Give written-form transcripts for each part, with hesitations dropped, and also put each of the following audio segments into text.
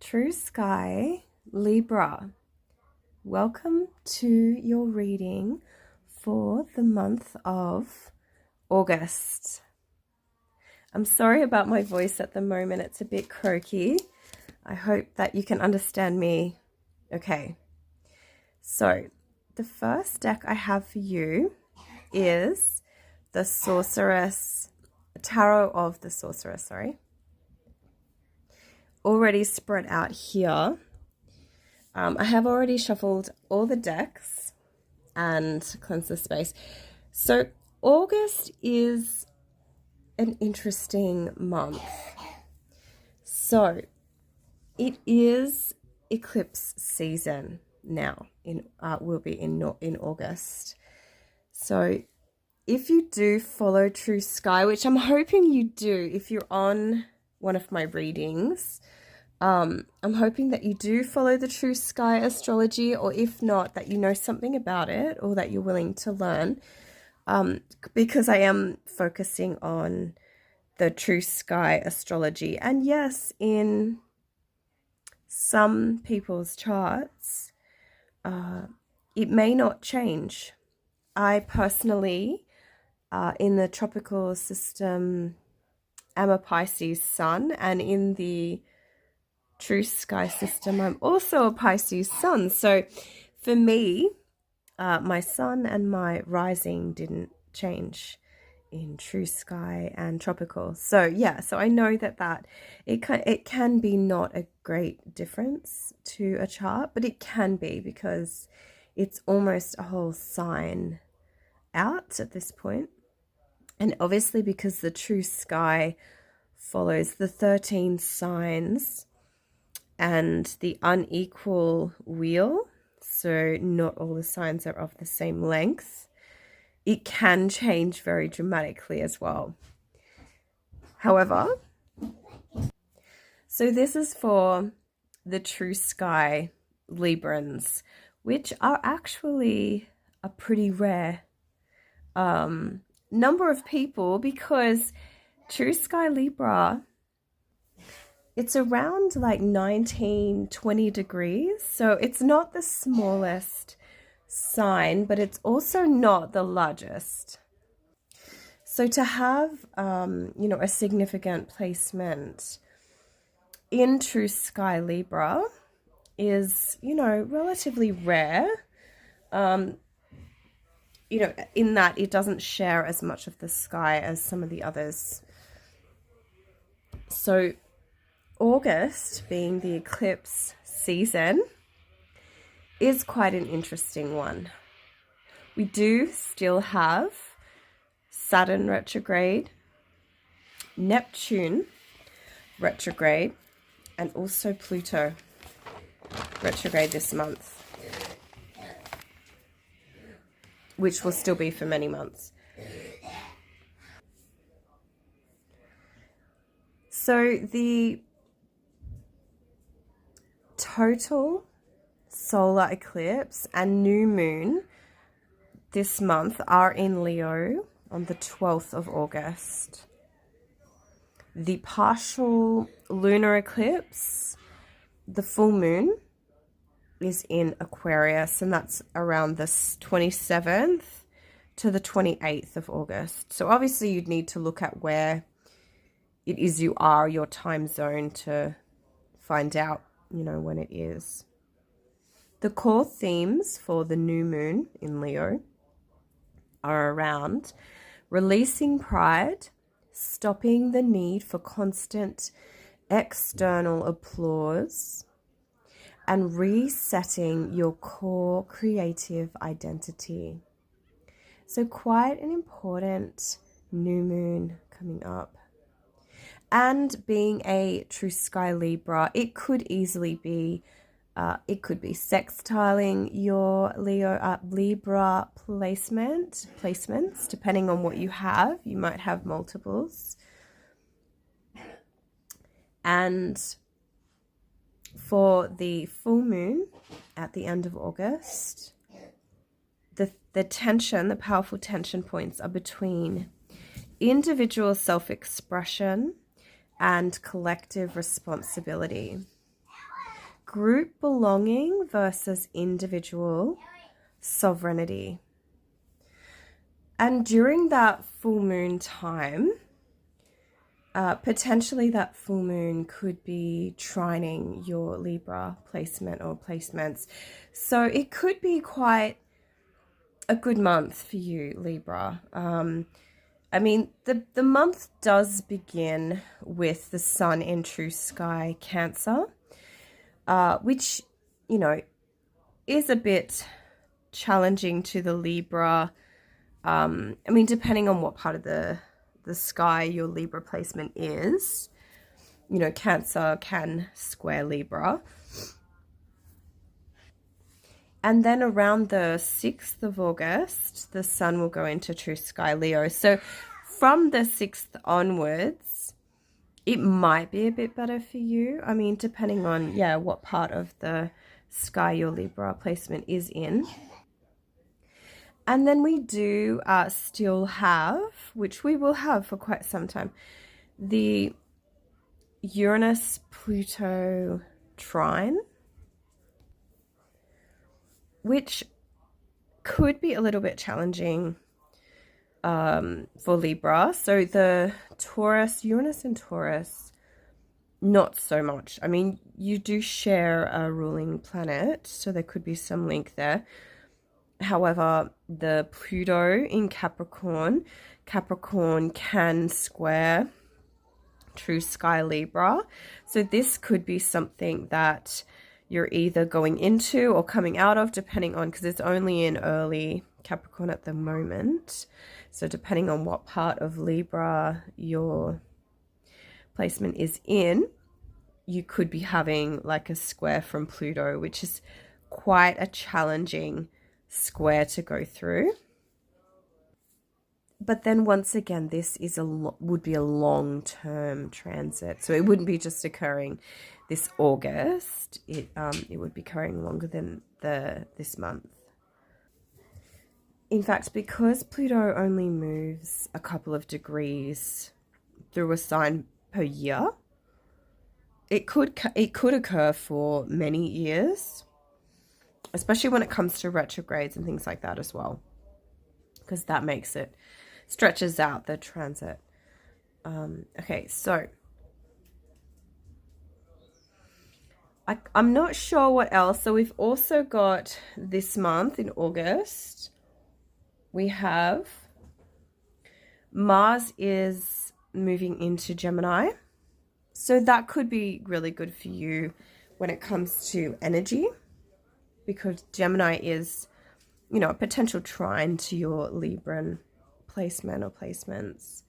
True Sky, Libra. Welcome to your reading for the month of August. I'm sorry about my voice at the moment. It's a bit croaky. I hope that you can understand me okay. So, the first deck I have for you is the Tarot of the Sorceress, sorry. Already spread out here. I have already shuffled all the decks and cleansed the space. So August is an interesting month. So it is eclipse season now. Will be in August. So if you do follow True Sky, which I'm hoping you do, if you're on one of my readings, I'm hoping that you do follow the True Sky astrology, or if not, that you know something about it or that you're willing to learn, because I am focusing on the True Sky astrology. And yes, in some people's charts, it may not change. I personally, in the tropical system, am a Pisces sun, and in the True Sky system, I'm also a Pisces sun. So for me, my sun and my rising didn't change in True Sky and tropical. So yeah, so I know that it can be not a great difference to a chart, but it can be because it's almost a whole sign out at this point. And obviously because the True Sky follows the 13 signs and the unequal wheel, so not all the signs are of the same length, it can change very dramatically as well. However, so this is for the True Sky Librans, which are actually a pretty rare number of people, because True Sky Libra, it's around like 19-20 degrees. So it's not the smallest sign, but it's also not the largest. So to have, a significant placement in True Sky Libra is, relatively rare. In that it doesn't share as much of the sky as some of the others. So August, being the eclipse season, is quite an interesting one. We do still have Saturn retrograde, Neptune retrograde, and also Pluto retrograde this month, which will still be for many months. So the total solar eclipse and new moon this month are in Leo on the 12th of August. The partial lunar eclipse, the full moon, is in Aquarius, and that's around the 27th to the 28th of August. So obviously you'd need to look at where it is you are, your time zone, to find out, when it is. The core themes for the new moon in Leo are around releasing pride, stopping the need for constant external applause, and resetting your core creative identity. So quite an important new moon coming up. And being a True Sky Libra, it could easily be, sextiling your Libra placements, depending on what you have. You might have multiples. And for the full moon at the end of August, the powerful tension points are between individual self-expression and collective responsibility. group belonging versus individual sovereignty. And during that full moon time, potentially that full moon could be trining your Libra placement or placements. So it could be quite a good month for you, Libra. I mean, the month does begin with the sun in true sky Cancer, which, you know, is a bit challenging to the Libra. I mean, depending on what part of the sky your Libra placement is, you know, Cancer can square Libra. And then around the 6th of August, the sun will go into true sky Leo. So from the 6th onwards, it might be a bit better for you. I mean, depending on, yeah, what part of the sky your Libra placement is in. And then we do still have, which we will have for quite some time, the Uranus-Pluto trine, which could be a little bit challenging for Libra. So the Taurus, Uranus and Taurus, not so much. I mean, you do share a ruling planet, so there could be some link there. However, the Pluto in Capricorn can square true sky Libra. So this could be something that you're either going into or coming out of, depending on, because it's only in early Capricorn at the moment. So depending on what part of Libra your placement is in, you could be having like a square from Pluto, which is quite a challenging square to go through. But then once again, this is would be a long-term transit, so it wouldn't be just occurring this August. It would be occurring longer than this month. In fact, because Pluto only moves a couple of degrees through a sign per year, it could occur for many years, especially when it comes to retrogrades and things like that as well, because that makes it stretches out the transit. Okay, so I'm not sure what else. So we've also got this month in August, we have Mars is moving into Gemini. So that could be really good for you when it comes to energy, because Gemini is, you know, a potential trine to your Libran placement or placements.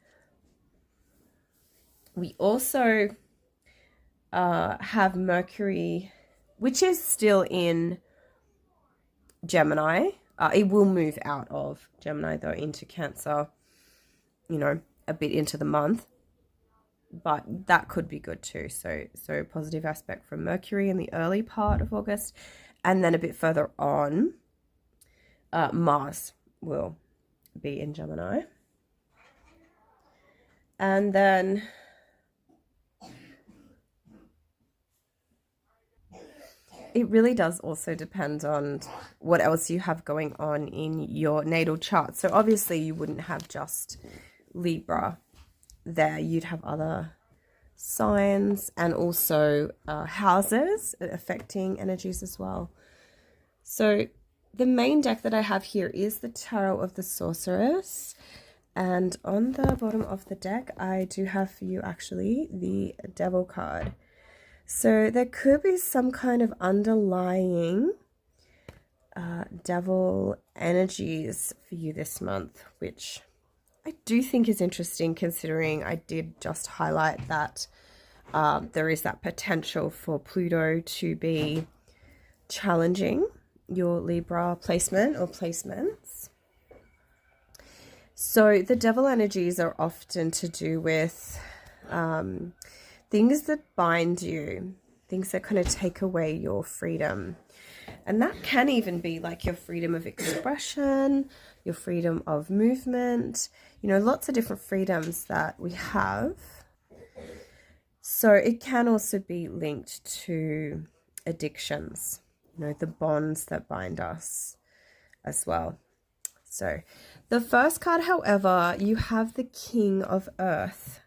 We also have Mercury, which is still in Gemini. It will move out of Gemini though into Cancer, you know, a bit into the month, but that could be good too. So positive aspect from Mercury in the early part of August, and then a bit further on, Mars will be in Gemini. And then it really does also depend on what else you have going on in your natal chart. So obviously you wouldn't have just Libra there. You'd have other signs and also houses affecting energies as well. So the main deck that I have here is the Tarot of the Sorceress. And on the bottom of the deck, I do have for you actually the Devil card. So there could be some kind of underlying devil energies for you this month, which I do think is interesting, considering I did just highlight that there is that potential for Pluto to be challenging your Libra placement or placements. So the devil energies are often to do with things that bind you, things that kind of take away your freedom. And that can even be like your freedom of expression, your freedom of movement, you know, lots of different freedoms that we have. So it can also be linked to addictions, the bonds that bind us as well. So the first card, however, you have the King of Earth.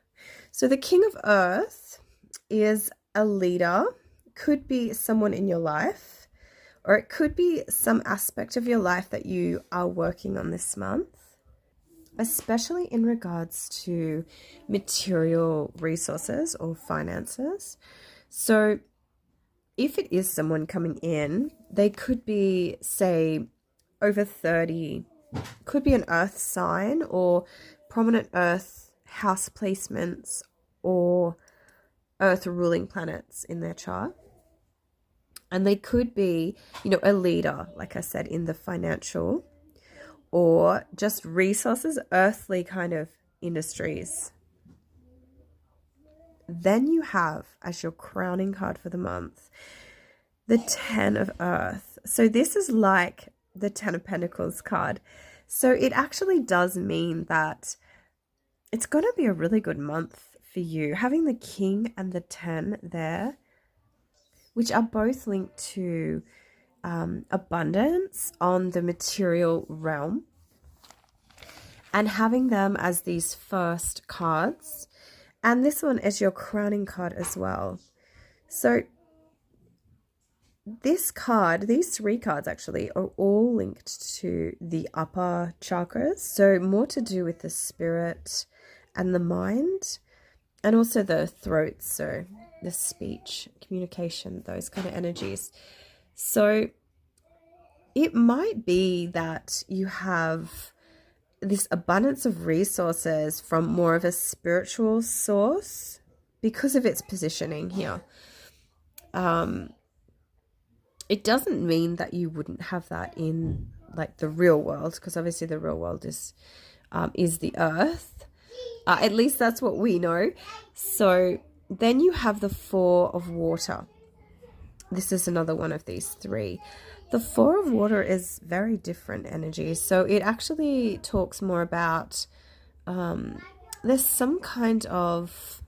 So the King of Earth is a leader, could be someone in your life, or it could be some aspect of your life that you are working on this month, especially in regards to material resources or finances. So if it is someone coming in, they could be, say, over 30, could be an earth sign or prominent earth house placements or earth ruling planets in their chart. And they could be, a leader, like I said, in the financial or just resources, earthly kind of industries. Then you have, as your crowning card for the month, the 10 of Earth. So this is like the 10 of Pentacles card. So it actually does mean that it's going to be a really good month for you. Having the King and the 10 there, which are both linked to abundance on the material realm, and having them as these first cards, and this one as your crowning card as well. So this card, these 3 cards actually, are all linked to the upper chakras, so more to do with the spirit and the mind, and also the throat, so the speech, communication, those kind of energies. So it might be that you have this abundance of resources from more of a spiritual source because of its positioning here. It doesn't mean that you wouldn't have that in like the real world, because obviously the real world is the earth. At least that's what we know. So then you have the 4 of water. This is another one of these 3. The 4 of water is very different energy. So it actually talks more about there's some kind of,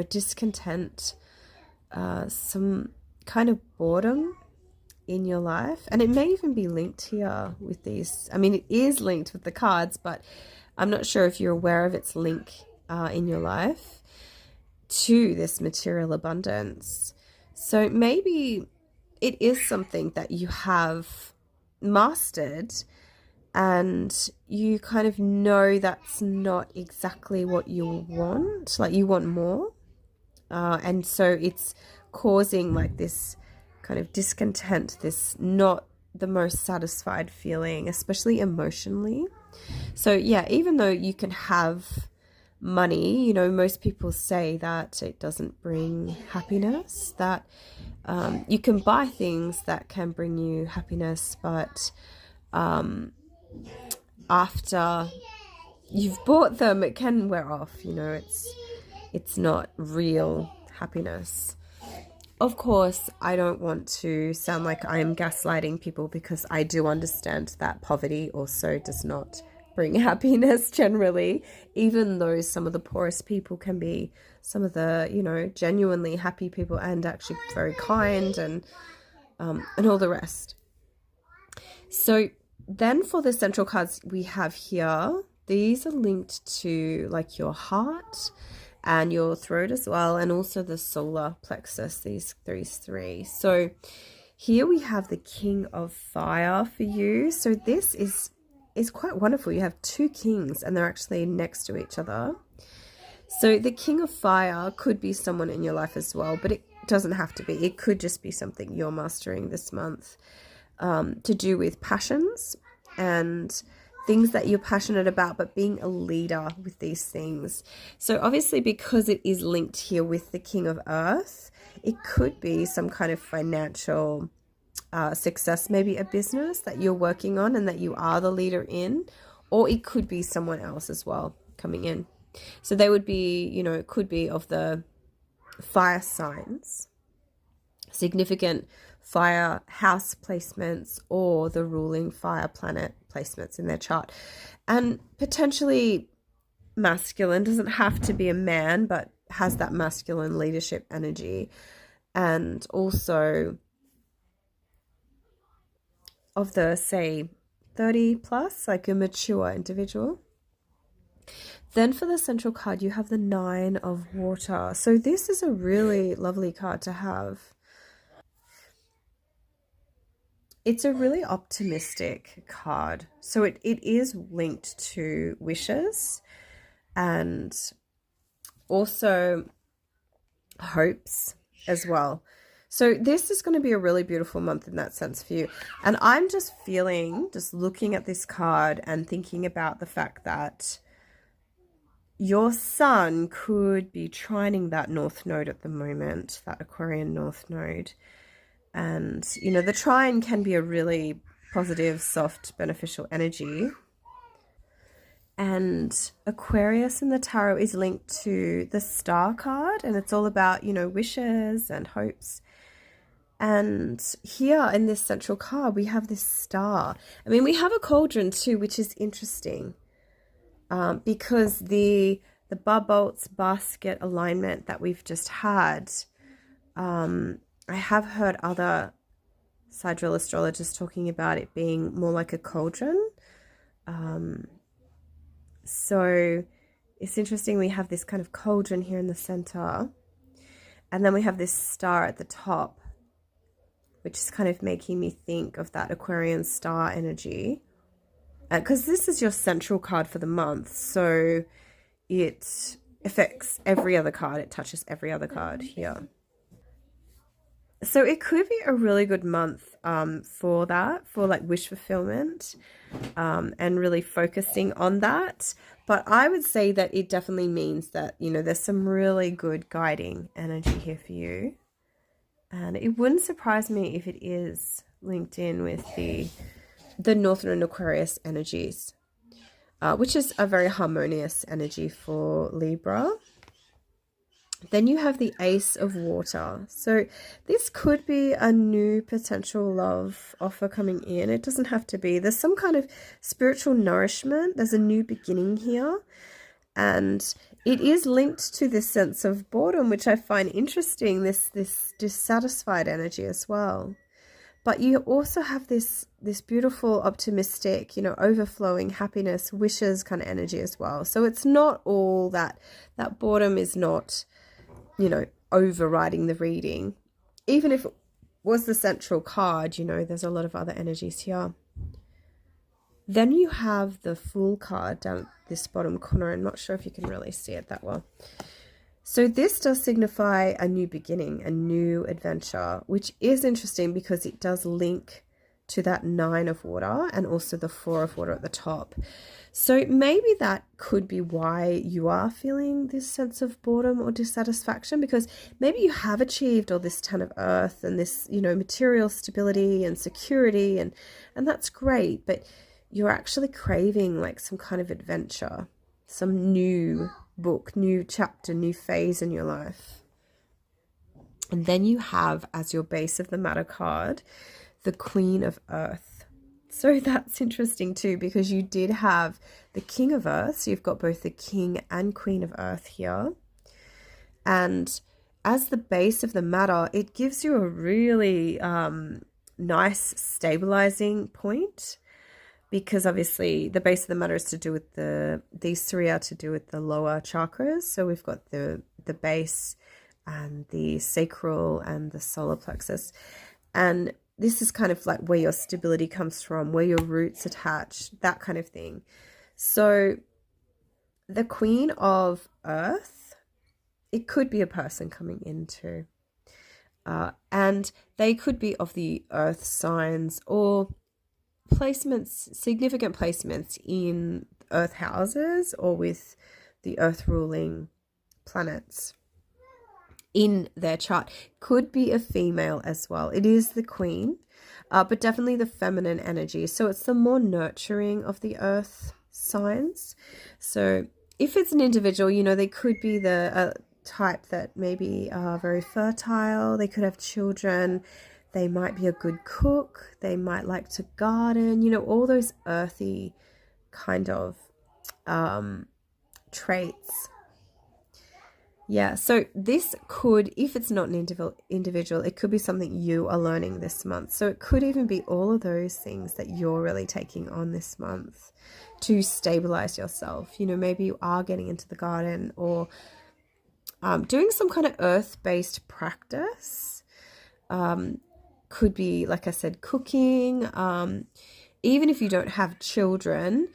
discontent, some kind of boredom in your life. And it may even be linked here with these. I mean, it is linked with the cards, but I'm not sure if you're aware of its link in your life to this material abundance. So maybe it is something that you have mastered and you kind of know that's not exactly what you want, like you want more. And so it's causing like this kind of discontent, this not the most satisfied feeling, especially emotionally. So yeah, even though you can have money, most people say that it doesn't bring happiness, that you can buy things that can bring you happiness, but after you've bought them, it can wear off. It's not real happiness. Of course, I don't want to sound like I am gaslighting people, because I do understand that poverty also does not bring happiness generally, even though some of the poorest people can be some of the, genuinely happy people and actually very kind and all the rest. So then for the central cards we have here, these are linked to like your heart and your throat as well, and also the solar plexus, these 3. So here we have the King of Fire for you. So this is quite wonderful. You have 2 kings and they're actually next to each other. So the King of Fire could be someone in your life as well, but it doesn't have to be. It could just be something you're mastering this month, to do with passions and things that you're passionate about, but being a leader with these things. So obviously, because it is linked here with the King of Earth, it could be some kind of financial success, maybe a business that you're working on and that you are the leader in, or it could be someone else as well coming in. So they would be, it could be of the fire signs, significant fire house placements, or the ruling fire planet placements in their chart. And potentially masculine, doesn't have to be a man, but has that masculine leadership energy. And also of the, say, 30 plus, like a mature individual. Then for the central card, you have the Nine of Water. So this is a really lovely card to have. It's a really optimistic card. So it is linked to wishes and also hopes as well. So this is going to be a really beautiful month in that sense for you. And I'm just feeling, just looking at this card and thinking about the fact that your sun could be trining that North Node at the moment, that Aquarian North Node. And, you know, the trine can be a really positive, soft, beneficial energy. And Aquarius in the tarot is linked to the Star card, and it's all about, you know, wishes and hopes. And here in this central card, we have this star. I mean, we have a cauldron too, which is interesting because the bar-bolts basket alignment that we've just had, I have heard other sidereal astrologers talking about it being more like a cauldron. So it's interesting, we have this kind of cauldron here in the center, and then we have this star at the top, which is kind of making me think of that Aquarian star energy. Because this is your central card for the month, so it affects every other card. It touches every other card here. So it could be a really good month for that, for like wish fulfillment and really focusing on that. But I would say that it definitely means that, you know, there's some really good guiding energy here for you. And it wouldn't surprise me if it is linked in with the Northern Aquarius energies, which is a very harmonious energy for Libra. Then you have the Ace of Water. So this could be a new potential love offer coming in. It doesn't have to be. There's some kind of spiritual nourishment. There's a new beginning here. And it is linked to this sense of boredom, which I find interesting, this dissatisfied energy as well. But you also have this beautiful, optimistic, you know, overflowing happiness, wishes kind of energy as well. So it's not all that boredom is not, you know, overriding the reading. Even if it was the central card, you know, there's a lot of other energies here. Then you have the Fool card down this bottom corner. I'm not sure if you can really see it that well. So this does signify a new beginning, a new adventure, which is interesting because it does link to that Nine of Water and also the Four of Water at the top. So maybe that could be why you are feeling this sense of boredom or dissatisfaction, because maybe you have achieved all this Ten of Earth and this, you know, material stability and security, and that's great, but you're actually craving like some kind of adventure, some new book, new chapter, new phase in your life. And then you have, as your base of the matter card, the Queen of Earth. So that's interesting too, because you did have the King of Earth. So you've got both the King and Queen of Earth here. And as the base of the matter, it gives you a really nice stabilizing point, because obviously the base of the matter is to do with these three are to do with the lower chakras. So we've got the base and the sacral and the solar plexus. And this is kind of like where your stability comes from, where your roots attach, that kind of thing. So the Queen of Earth, it could be a person coming into, and they could be of the earth signs or placements, significant placements in earth houses or with the earth ruling planets in their chart. Could be a female as well. It is the Queen, but definitely the feminine energy. So it's the more nurturing of the earth signs. So if it's an individual, you know, they could be the type that maybe are very fertile. They could have children. They might be a good cook. They might like to garden, you know, all those earthy kind of traits. Yeah, so this could, if it's not an individual, it could be something you are learning this month. So it could even be all of those things that you're really taking on this month to stabilize yourself. You know, maybe you are getting into the garden, or doing some kind of earth-based practice. Could be, like I said, cooking. Even if you don't have children,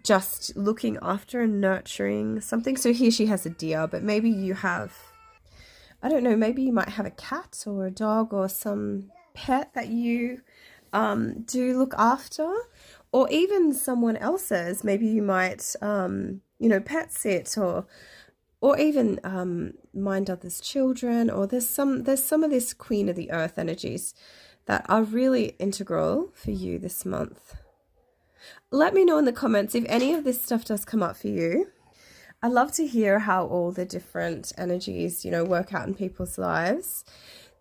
just looking after and nurturing something. So here she has a deer, but maybe you have, I don't know, maybe you might have a cat or a dog or some pet that you do look after, or even someone else's. Maybe you might, you know, pet sit, or even mind others' children. Or there's some of this Queen of the Earth energies that are really integral for you this month. Let me know in the comments if any of this stuff does come up for you. I love to hear how all the different energies, you know, work out in people's lives.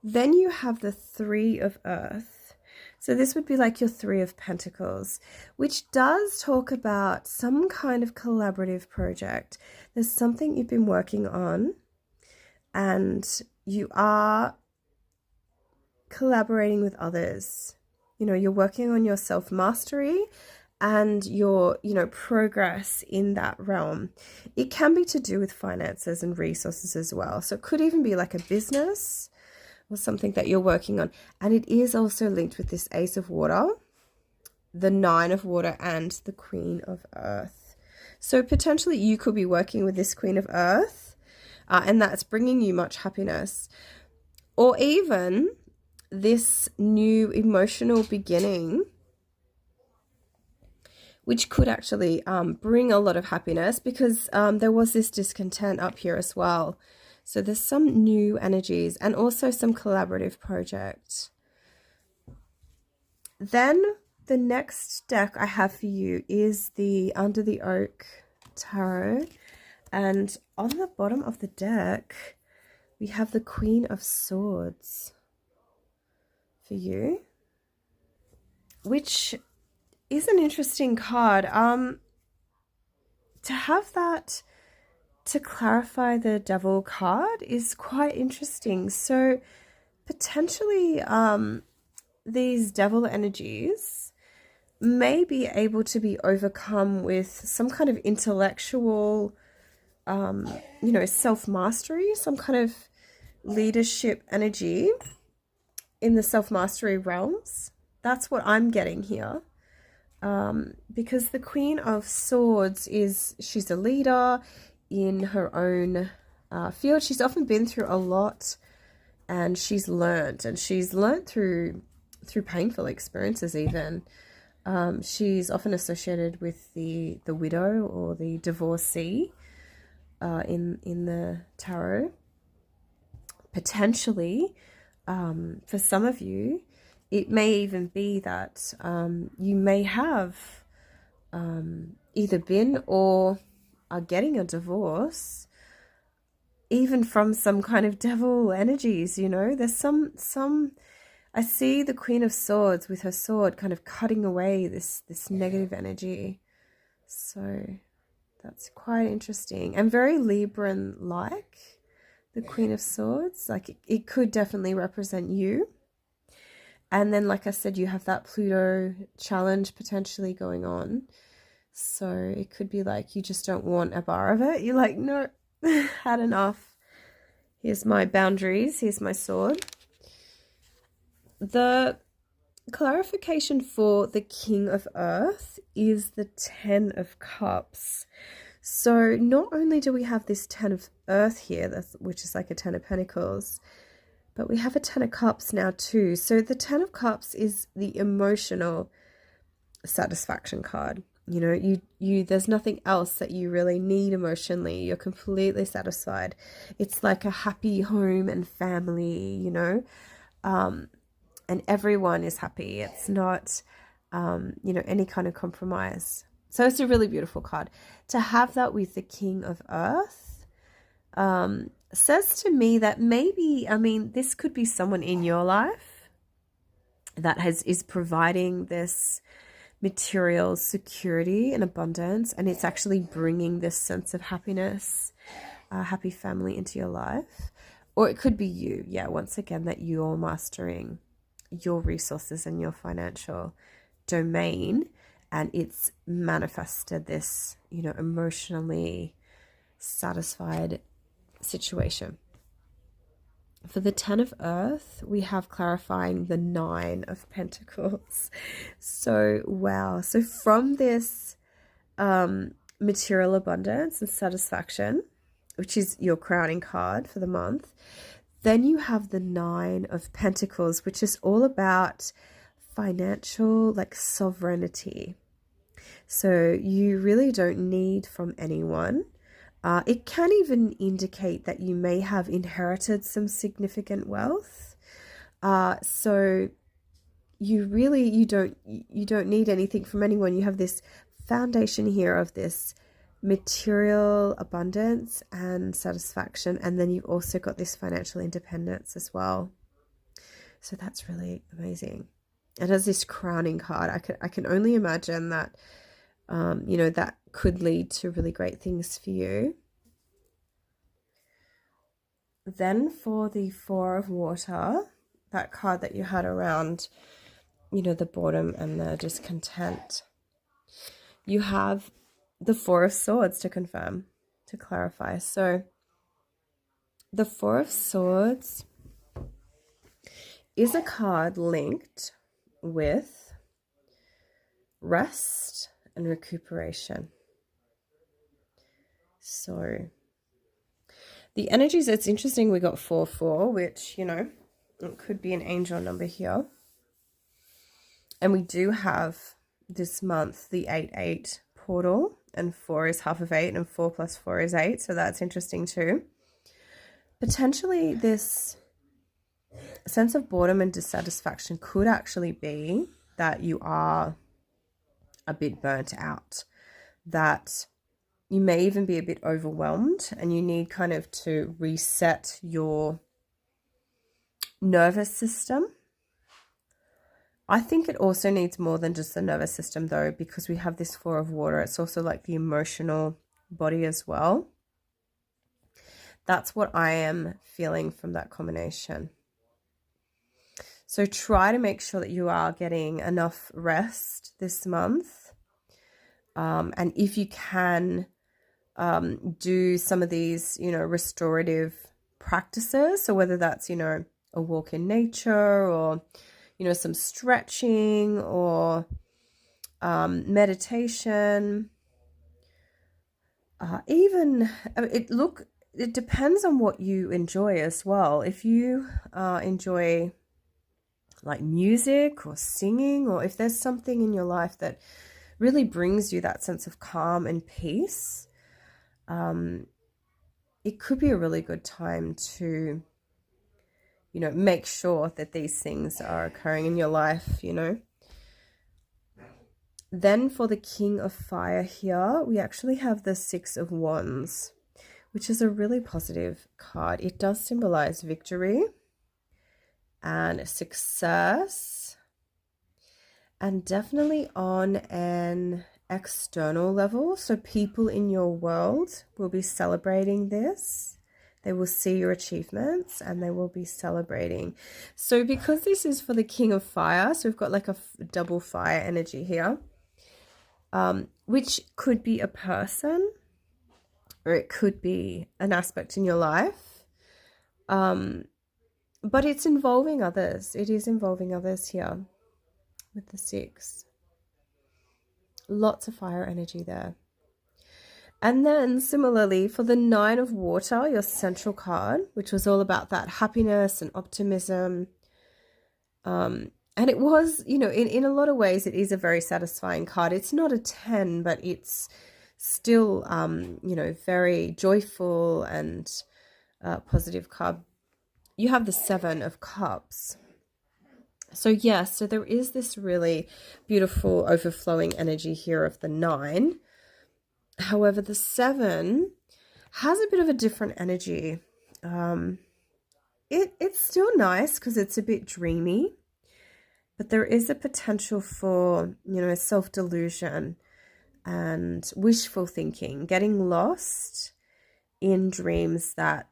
Then you have the Three of Earth. So this would be like your Three of Pentacles, which does talk about some kind of collaborative project. There's something you've been working on, and you are collaborating with others. You know, you're working on your self-mastery and your, you know, progress in that realm. It can be to do with finances and resources as well. So it could even be like a business or something that you're working on. And it is also linked with this Ace of Water, the Nine of Water, and the Queen of Earth. So potentially you could be working with this Queen of Earth, and that's bringing you much happiness. Or even this new emotional beginning, which could actually bring a lot of happiness, because there was this discontent up here as well. So there's some new energies and also some collaborative project. Then the next deck I have for you is the Under the Oak Tarot. And on the bottom of the deck, we have the Queen of Swords for you, which is an interesting card. To have that, to clarify the Devil card, is quite interesting. So potentially these devil energies may be able to be overcome with some kind of intellectual, you know, self-mastery, some kind of leadership energy in the self-mastery realms. That's what I'm getting here. Because the Queen of Swords she's a leader in her own field. She's often been through a lot, and she's learned through painful experiences even. She's often associated with the widow or the divorcee in the tarot. Potentially, for some of you, it may even be that you may have either been or are getting a divorce, even from some kind of devil energies. You know, there's some I see the Queen of Swords with her sword kind of cutting away this negative energy. So that's quite interesting and very Libran-like, the Queen of Swords. Like it could definitely represent you. And then, like I said, you have that Pluto challenge potentially going on. So it could be like you just don't want a bar of it. You're like, no, had enough. Here's my boundaries. Here's my sword. The clarification for the King of Earth is the Ten of Cups. So not only do we have this Ten of Earth here, which is like a Ten of Pentacles, but we have a Ten of Cups now too. So the Ten of Cups is the emotional satisfaction card. You know, there's nothing else that you really need emotionally. You're completely satisfied. It's like a happy home and family, you know, and everyone is happy. It's not, you know, any kind of compromise. So it's a really beautiful card. To have that with the King of Earth says to me that maybe, I mean, this could be someone in your life that is providing this material security and abundance, and it's actually bringing this sense of happiness a happy family into your life. Or it could be you, yeah, once again, that you're mastering your resources and your financial domain, and it's manifested this, you know, emotionally satisfied situation. For the 10 of Earth, we have clarifying the 9 of Pentacles. So, wow. So from this material abundance and satisfaction, which is your crowning card for the month, then you have the 9 of Pentacles, which is all about financial, like, sovereignty. So you really don't need from anyone. It can even indicate that you may have inherited some significant wealth. So you don't need anything from anyone. You have this foundation here of this material abundance and satisfaction, and then you've also got this financial independence as well. So that's really amazing. And as this crowning card, I can only imagine that you know, that could lead to really great things for you. Then for the 4 of Water, that card that you had around, you know, the boredom and the discontent, you have the 4 of Swords to confirm, to clarify. So the 4 of Swords is a card linked with rest and recuperation. So the energies, it's interesting, we got 4-4, which, you know, it could be an angel number here. And we do have this month the 8-8 portal, and 4 is half of 8, and 4 plus 4 is 8. So that's interesting too. Potentially this sense of boredom and dissatisfaction could actually be that you are a bit burnt out, that you may even be a bit overwhelmed, and you need kind of to reset your nervous system. I think it also needs more than just the nervous system though, because we have this 4 of Water. It's also like the emotional body as well. That's what I am feeling from that combination. So try to make sure that you are getting enough rest this month. And if you can do some of these, you know, restorative practices. So whether that's, you know, a walk in nature, or, you know, some stretching, or meditation, even it depends on what you enjoy as well. If you enjoy like music or singing, or if there's something in your life that really brings you that sense of calm and peace, it could be a really good time to, you know, make sure that these things are occurring in your life, you know. Then for the King of Fire here, we actually have the 6 of Wands, which is a really positive card. It does symbolize victory and success, and definitely on an external level. So people in your world will be celebrating this. They will see your achievements and they will be celebrating. So because this is for the King of Fire, so we've got like a double fire energy here, which could be a person, or it could be an aspect in your life. But it's involving others. It is involving others here with the 6. Lots of fire energy there. And then similarly for the 9 of Water, your central card, which was all about that happiness and optimism. And it was, you know, in a lot of ways, it is a very satisfying card. It's not a 10, but it's still, you know, very joyful and positive card. You have the 7 of Cups. So yes, so there is this really beautiful overflowing energy here of the 9. However, the 7 has a bit of a different energy. It's still nice because it's a bit dreamy, but there is a potential for, you know, self-delusion and wishful thinking, getting lost in dreams that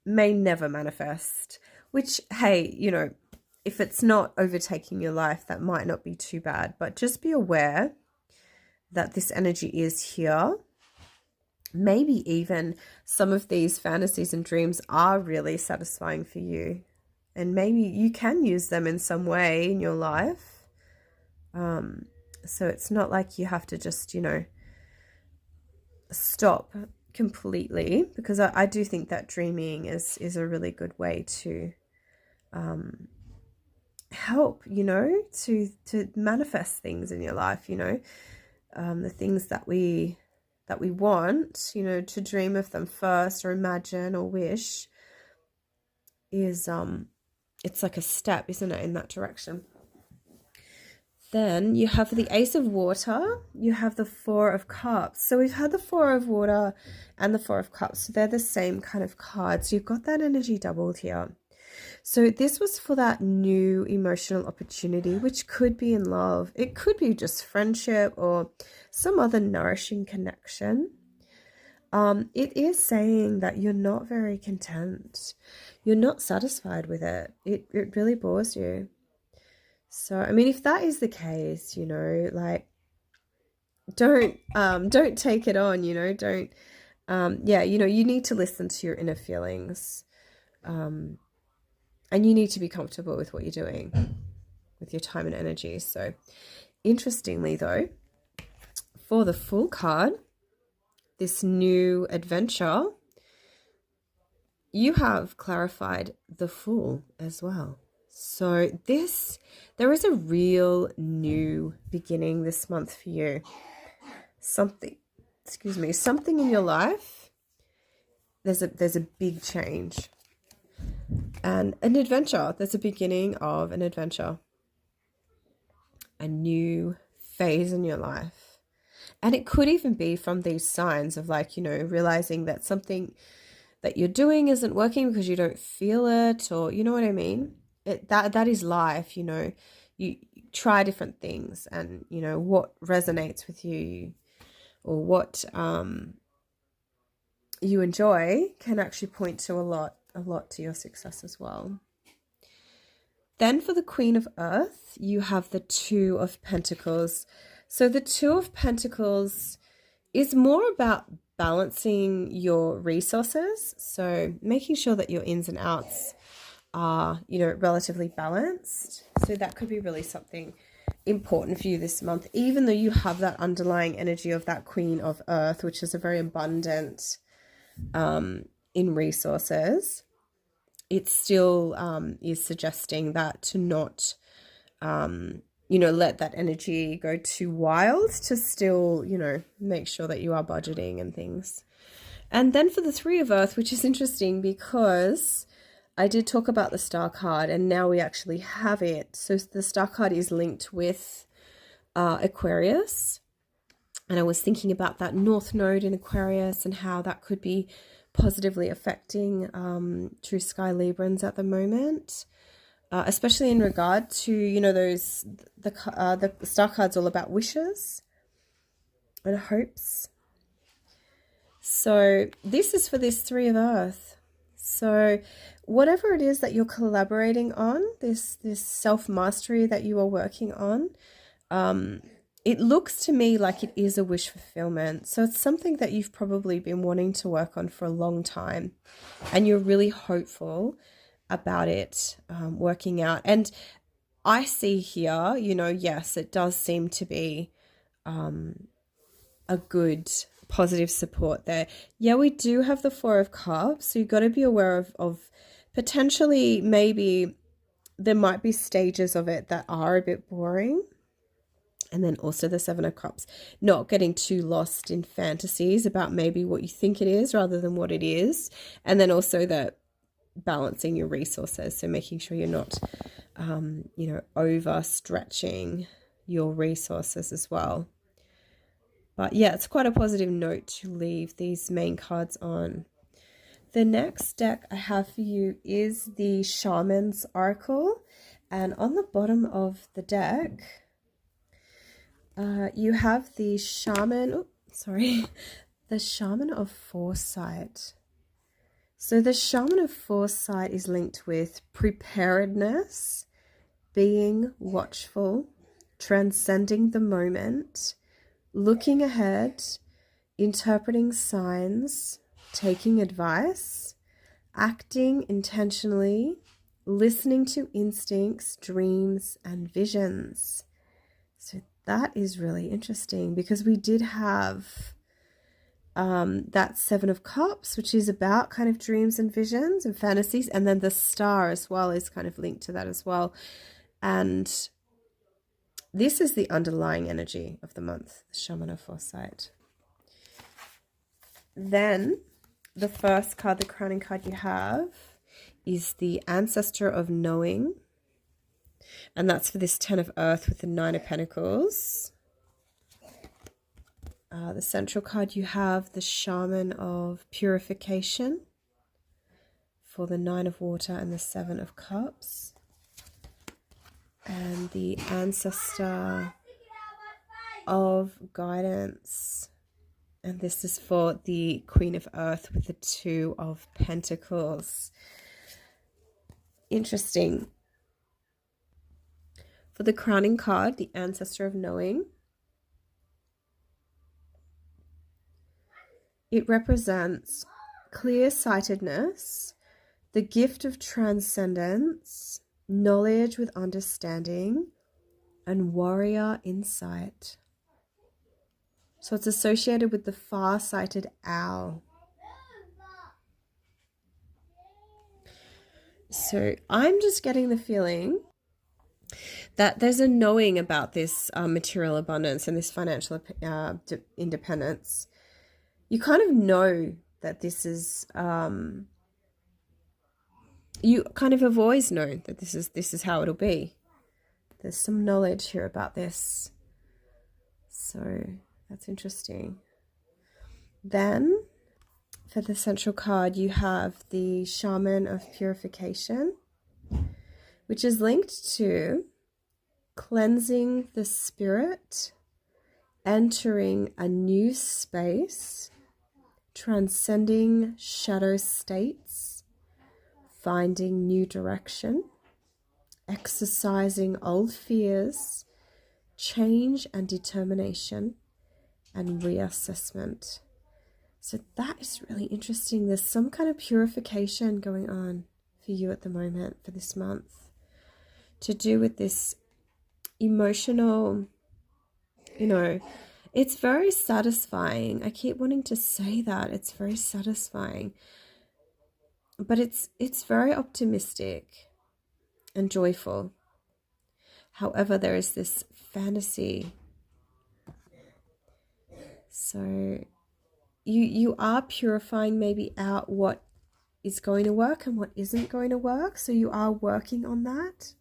may never manifest, which, hey, you know, if it's not overtaking your life, that might not be too bad, but just be aware that this energy is here. Maybe even some of these fantasies and dreams are really satisfying for you, and maybe you can use them in some way in your life. So it's not like you have to just, you know, stop completely, because I do think that dreaming is a really good way to help, you know, to manifest things in your life, you know, the things that we want, you know, to dream of them first, or imagine or wish, is it's like a step, isn't it, in that direction. Then you have the Ace of Water, you have the Four of Cups. So we've had the Four of Water and the Four of Cups. So they're the same kind of cards. So you've got that energy doubled here. So this was for that new emotional opportunity, which could be in love. It could be just friendship or some other nourishing connection. It is saying that you're not very content. You're not satisfied with it. It really bores you. So, I mean, if that is the case, you know, like, don't take it on, you know, don't, yeah, you know, you need to listen to your inner feelings, and you need to be comfortable with what you're doing with your time and energy. So, interestingly though, for the Fool card, this new adventure, you have clarified the Fool as well. So there is a real new beginning this month for you. Something in your life. There's a big change. And an adventure. There's a beginning of an adventure. A new phase in your life. And it could even be from these signs of, like, you know, realizing that something that you're doing isn't working because you don't feel it, or, you know what I mean? That is life, you know. You try different things, and, you know, what resonates with you, or what you enjoy, can actually point to a lot to your success as well. Then for the Queen of Earth, you have the Two of Pentacles. So the Two of Pentacles is more about balancing your resources, so making sure that your ins and outs are, you know, relatively balanced. So that could be really something important for you this month, even though you have that underlying energy of that Queen of Earth, which is a very abundant in resources. It still is suggesting that to not you know, let that energy go too wild, to still, you know, make sure that you are budgeting and things. And then for the Three of Earth, which is interesting because I did talk about the Star card, and now we actually have it. So the Star card is linked with Aquarius. And I was thinking about that North Node in Aquarius and how that could be positively affecting true sky Librans at the moment. Especially in regard to, you know, those, the Star card's all about wishes and hopes. So this is for this Three of Earth. So whatever it is that you're collaborating on, this self-mastery that you are working on, it looks to me like it is a wish fulfillment. So it's something that you've probably been wanting to work on for a long time, and you're really hopeful about it working out. And I see here, you know, yes, it does seem to be a good positive support there. Yeah, we do have the Four of Cups, so you've got to be aware of potentially, maybe there might be stages of it that are a bit boring. And then also the Seven of Cups, not getting too lost in fantasies about maybe what you think it is rather than what it is. And then also that balancing your resources, so making sure you're not you know, overstretching your resources as well. But yeah, it's quite a positive note to leave these main cards on. The next deck I have for you is the Shaman's Oracle, and on the bottom of the you have the Shaman, the the Shaman of Foresight. So the Shaman of Foresight is linked with preparedness, being watchful, transcending the moment, looking ahead, interpreting signs, taking advice, acting intentionally, listening to instincts, dreams, and visions. So that is really interesting because we did have that Seven of Cups, which is about kind of dreams and visions and fantasies. And then the Star as well is kind of linked to that as well. And this is the underlying energy of the month, the Shaman of Foresight. Then the first card, the crowning card you have, is the Ancestor of Knowing. And that's for this Ten of Earth with the Nine of Pentacles. The central card you have, the Shaman of Purification for the Nine of Water and the Seven of Cups. And the Ancestor of Guidance. And this is for the Queen of Earth with the Two of Pentacles. Interesting. For the crowning card, the Ancestor of Knowing, it represents clear-sightedness, the gift of transcendence, knowledge with understanding, and warrior insight. So it's associated with the far-sighted owl. So I'm just getting the feeling that there's a knowing about this material abundance and this financial independence. You kind of know that this is, you kind of have always known that this is how it'll be. There's some knowledge here about this. So that's interesting. Then for the central card, you have the Shaman of Purification, which is linked to cleansing the spirit, entering a new space, transcending shadow states, finding new direction, exercising old fears, change and determination, and reassessment. So that is really interesting. There's some kind of purification going on for you at the moment for this month to do with this emotional, it's very satisfying. I keep wanting to say that. It's very satisfying. But it's very optimistic and joyful. However, there is this fantasy. So you are purifying maybe out what is going to work and what isn't going to work. So you are working on that.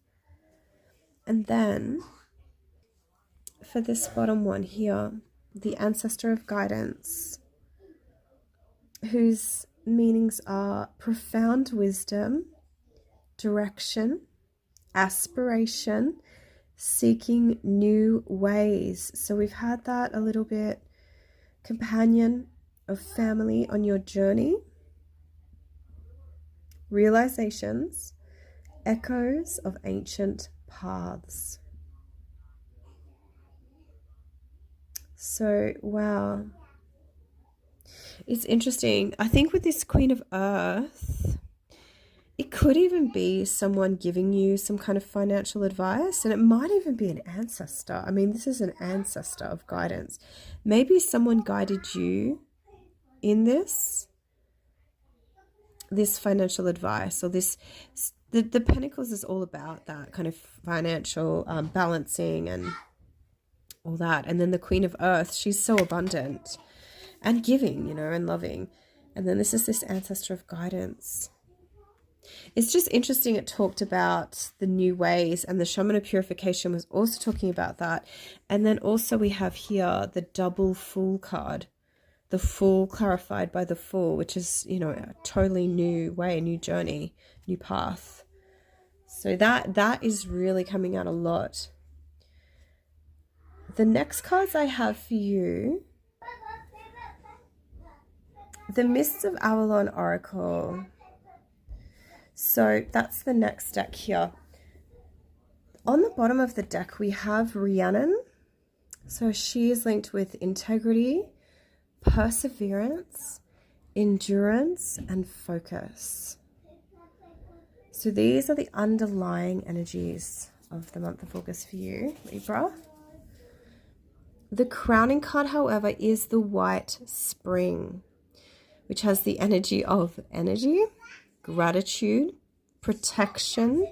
And then for this bottom one here, the Ancestor of Guidance, whose meanings are profound wisdom, direction, aspiration, seeking new ways. So we've had that a little bit, companion of family on your journey, realizations, echoes of ancient paths. So, wow. It's interesting. I think with this Queen of Earth, it could even be someone giving you some kind of financial advice, and it might even be an ancestor. I mean, this is an ancestor of guidance. Maybe someone guided you in this financial advice, or this. The Pentacles is all about that kind of financial balancing and all that. And then the Queen of Earth, she's so abundant and giving, and loving. And then this is this Ancestor of Guidance. It's just interesting. It talked about the new ways, and the Shaman of Purification was also talking about that. And then also we have here the double Fool card, the Fool clarified by the Fool, which is, a totally new way, a new journey, new path. So that is really coming out a lot. The next cards I have for you The Mists of Avalon Oracle. So that's the next deck here. On the bottom of the deck, we have Rhiannon. So she is linked with integrity, perseverance, endurance, and focus. So these are the underlying energies of the month of August for you, Libra. The crowning card, however, is the White Spring, which has the energy of energy, gratitude, protection,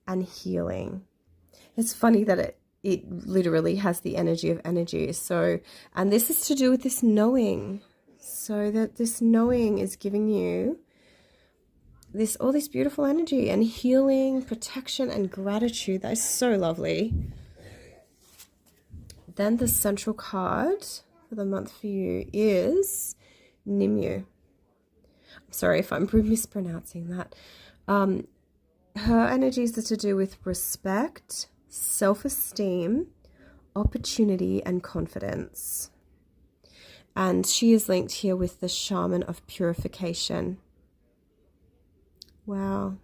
and healing. It's funny that it literally has the energy of energy. So, and this is to do with this knowing. So that this knowing is giving you all this beautiful energy and healing, protection, and gratitude. That is so lovely. Then the central card for the month for you is Nimue. I'm sorry if I'm mispronouncing that. Her energies are to do with respect, self-esteem, opportunity, and confidence. And she is linked here with the Shaman of Purification. Wow.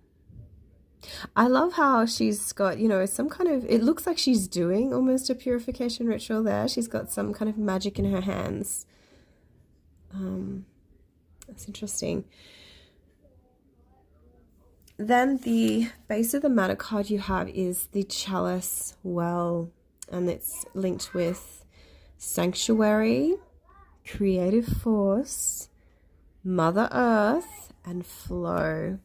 I love how she's got, you know, some kind of, it looks like she's doing almost a purification ritual there. She's got some kind of magic in her hands. That's interesting. Then the base of the matter card you have is the Chalice Well, and it's linked with Sanctuary, Creative Force, Mother Earth, and Flow.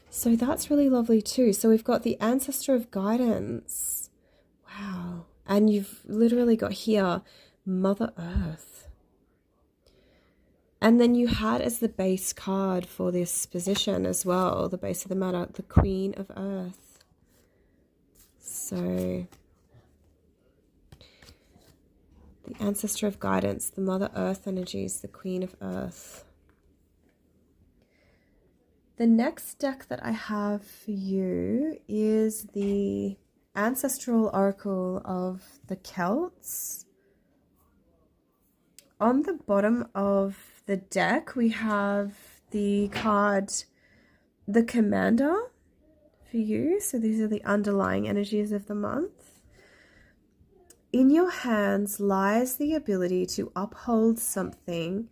So that's really lovely too. So we've got the Ancestor of Guidance. Wow. And you've literally got here Mother Earth. And then you had as the base card for this position as well, the base of the matter, the Queen of Earth. So the Ancestor of Guidance, the Mother Earth energies, the Queen of Earth. The next deck that I have for you is the Ancestral Oracle of the Celts. On the bottom of the deck, we have the card, the Commander, for you. So these are the underlying energies of the month. In your hands lies the ability to uphold something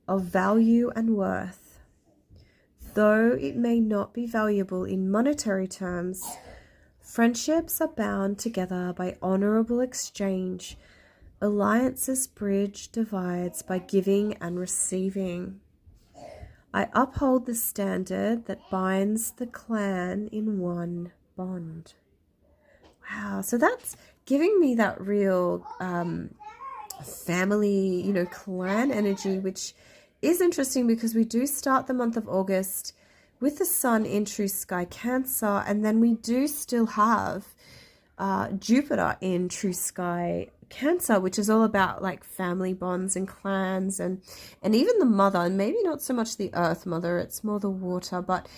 of value and worth. Though it may not be valuable in monetary terms, friendships are bound together by honorable exchange. Alliances bridge divides by giving and receiving. I uphold the standard that binds the clan in one bond. Wow, so that's giving me that real family, you know, clan energy, which is interesting because we do start the month of August with the Sun in True Sky Cancer, and then we do still have Jupiter in True Sky Cancer, which is all about like family bonds and clans and even the mother, and maybe not so much the earth mother, it's more the water, but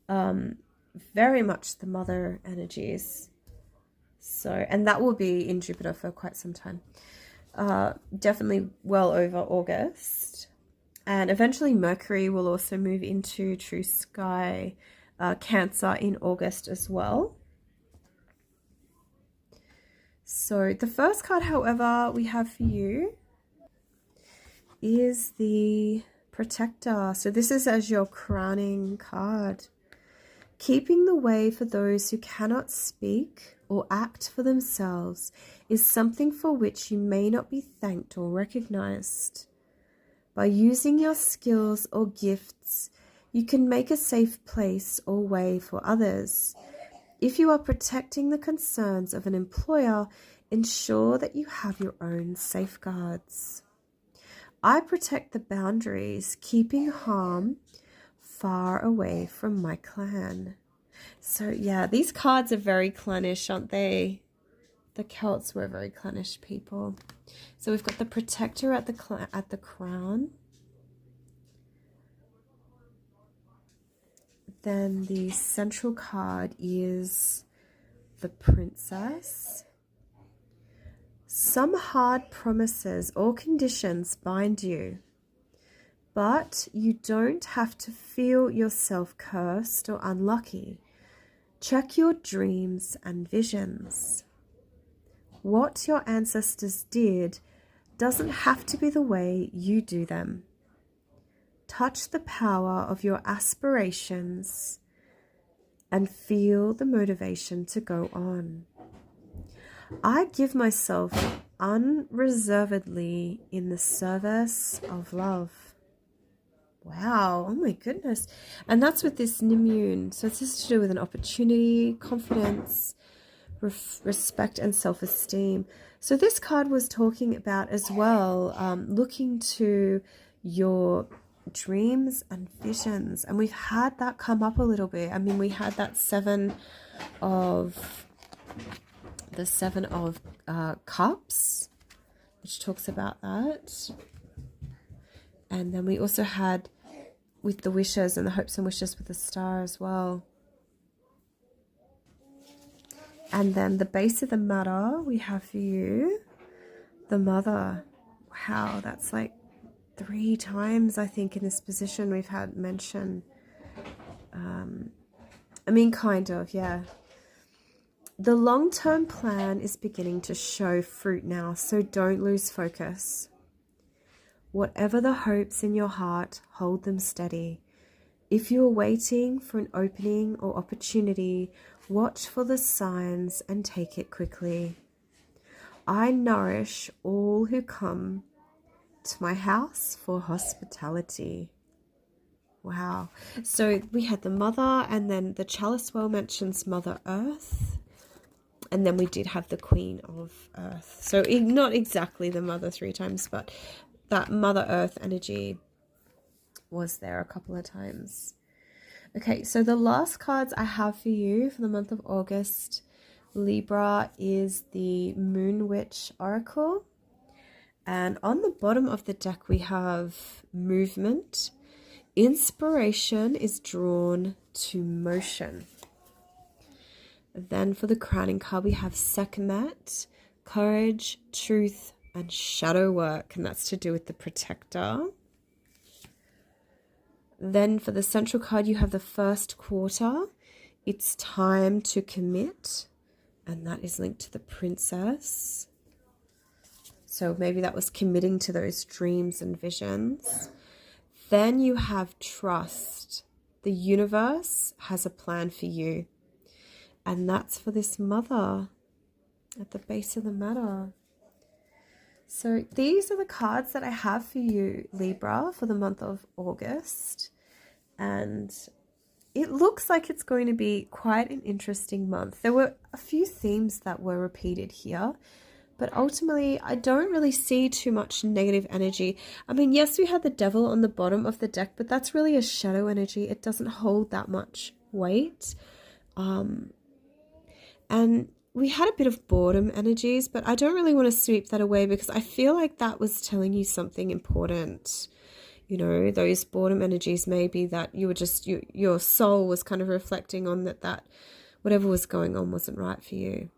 very much the mother energies. So, and that will be in Jupiter for quite some time. Definitely well over August. And eventually Mercury will also move into True Sky Cancer in August as well. So the first card, however, we have for you is the Protector. So this is as your crowning card. Keeping the way for those who cannot speak or act for themselves is something for which you may not be thanked or recognized. By using your skills or gifts, you can make a safe place or way for others. If you are protecting the concerns of an employer, ensure that you have your own safeguards. I protect the boundaries, keeping harm far away from my clan. So yeah, these cards are very clannish, aren't they? The Celts were very clannish people. So we've got the Protector at the crown. Then the central card is the Princess. Some hard promises or conditions bind you, But you don't have to feel yourself cursed or unlucky. Check your dreams and visions. What your ancestors did doesn't have to be the way you do them. Touch the power of your aspirations and feel the motivation to go on. I give myself unreservedly in the service of love. Wow, oh my goodness. And that's with this Nimmune. So it's just to do with an opportunity, confidence, respect and self-esteem. So this card was talking about as well, looking to your dreams and visions. And we've had that come up a little bit. I mean, we had that the Seven of Cups, which talks about that. And then we also had with the wishes and the hopes and wishes with the star as well. And then the base of the matter we have for you, the mother. Wow, that's like 3 times, I think, in this position we've had mention. I mean, kind of, yeah. The long-term plan is beginning to show fruit now, so don't lose focus. Whatever the hopes in your heart, hold them steady. If you are waiting for an opening or opportunity, watch for the signs and take it quickly. I nourish all who come to my house for hospitality. Wow. So we had the mother, and then the chalice well mentions Mother Earth. And then we did have the Queen of Earth. So not exactly the mother 3 times, but that Mother Earth energy was there a couple of times. Okay, so the last cards I have for you for the month of August, Libra, is the Moon Witch Oracle. And on the bottom of the deck, we have movement. Inspiration is drawn to motion. Then for the crowning card, we have Sekhmet, courage, truth, and shadow work. And that's to do with the protector. Then for the central card, you have the first quarter. It's time to commit. And that is linked to the princess. So maybe that was committing to those dreams and visions. Then you have trust. The universe has a plan for you. And that's for this mother at the base of the matter. So these are the cards that I have for you, Libra, for the month of August. And it looks like it's going to be quite an interesting month. There were a few themes that were repeated here, but ultimately I don't really see too much negative energy. I mean, yes, we had the devil on the bottom of the deck, but that's really a shadow energy. It doesn't hold that much weight. And we had a bit of boredom energies, but I don't really want to sweep that away because I feel like that was telling you something important. You know, those boredom energies may be that you were just, your soul was kind of reflecting on that whatever was going on wasn't right for you.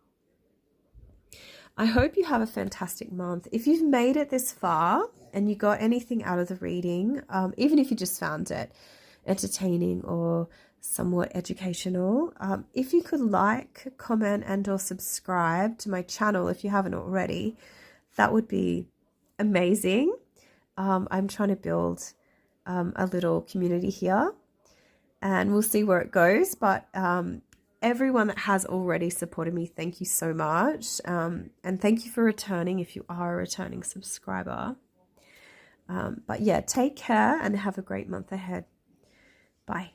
I hope you have a fantastic month. If you've made it this far and you got anything out of the reading, even if you just found it entertaining or somewhat educational, if you could like, comment and or subscribe to my channel if you haven't already, that would be amazing. I'm trying to build a little community here and we'll see where it goes, but everyone that has already supported me, thank you so much, and thank you for returning if you are a returning subscriber. But yeah, take care and have a great month ahead. Bye.